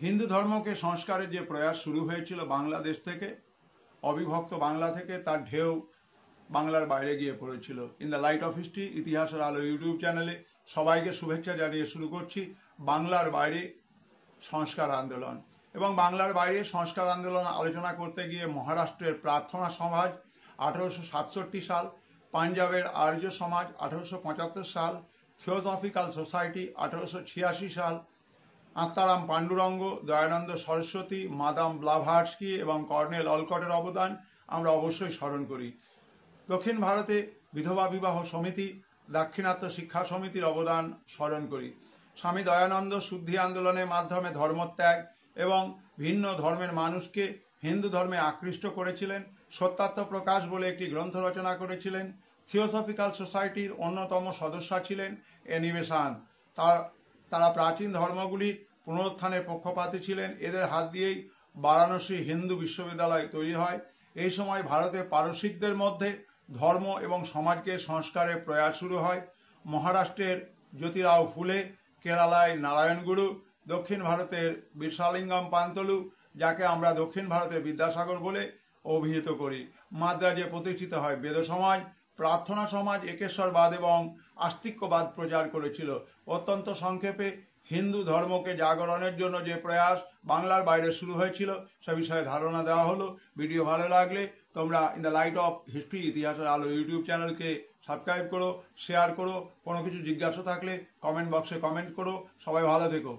হিন্দু ধর্মকে সংস্কারের যে প্রয়াস শুরু হয়েছিল বাংলাদেশ থেকে, অবিভক্ত বাংলা থেকে, তার ঢেউ বাংলার বাইরে গিয়ে পড়েছিল। In the light off history, ইতিহাসের আলো ইউটিউব চ্যানেলে সবাইকে শুভেচ্ছা জানিয়ে শুরু করছি বাংলার বাইরে সংস্কার আন্দোলন। এবং বাংলার বাইরে সংস্কার আন্দোলন আলোচনা করতে গিয়ে মহারাষ্ট্রের প্রার্থনা সমাজ 1867 সাল, পাঞ্জাবের আর্য সমাজ 1875 সাল, থিওসফিক্যাল সোসাইটি 1886 সাল, আত্মারাম পাণ্ডুরঙ্গ, দয়ানন্দ সরস্বতী, মাদাম ব্লাভাটস্কি এবং কর্নেল অলকটের অবদান আমরা অবশ্যই স্মরণ করি। দক্ষিণ ভারতে বিধবা বিবাহ সমিতি, দাক্ষিণাত্য শিক্ষা সমিতির অবদান স্মরণ করি। স্বামী দয়ানন্দ শুদ্ধি আন্দোলনের মাধ্যমে ধর্মত্যাগ এবং ভিন্ন ধর্মের মানুষকে হিন্দু ধর্মে আকৃষ্ট করেছিলেন। সত্যাত্ম প্রকাশ বলে একটি গ্রন্থ রচনা করেছিলেন। থিওসফিক্যাল সোসাইটির অন্যতম সদস্য ছিলেন এনি বেসান্ত। তারা প্রাচীন ধর্মগুলির পুনরুত্থানের পক্ষপাতী ছিলেন। এদের হাত দিয়েই বারাণসী হিন্দু বিশ্ববিদ্যালয় তৈরি হয়। এই সময় ভারতে পারসিকদের মধ্যে ধর্ম এবং সমাজকে সংস্কারের প্রয়াস শুরু হয়। মহারাষ্ট্রের জ্যোতিরাও ফুলে, কেরালায় নারায়ণ গুরু, দক্ষিণ ভারতের বিরসালিঙ্গম পান্তলু, যাকে আমরা দক্ষিণ ভারতের বিদ্যাসাগর বলে অভিহিত করি। মাদ্রাজে প্রতিষ্ঠিত হয় বেদ সমাজ। প্রার্থনা সমাজ একেশ্বরবাদ এবং আস্তিক্যবাদ প্রচার করেছিল। অত্যন্ত সংক্ষেপে হিন্দু ধর্মকে জাগরণের জন্য যে প্রয়াস বাংলার বাইরে শুরু হয়েছিল সে বিষয়ে ধারণা দেওয়া হলো। ভিডিও ভালো লাগলে তোমরা in the light off history, ইতিহাসের আলো ইউটিউব চ্যানেলকে সাবস্ক্রাইব করো, শেয়ার করো। কোনো কিছু জিজ্ঞাসা থাকলে কমেন্ট বক্সে কমেন্ট করো। সবাই ভালো থেকো।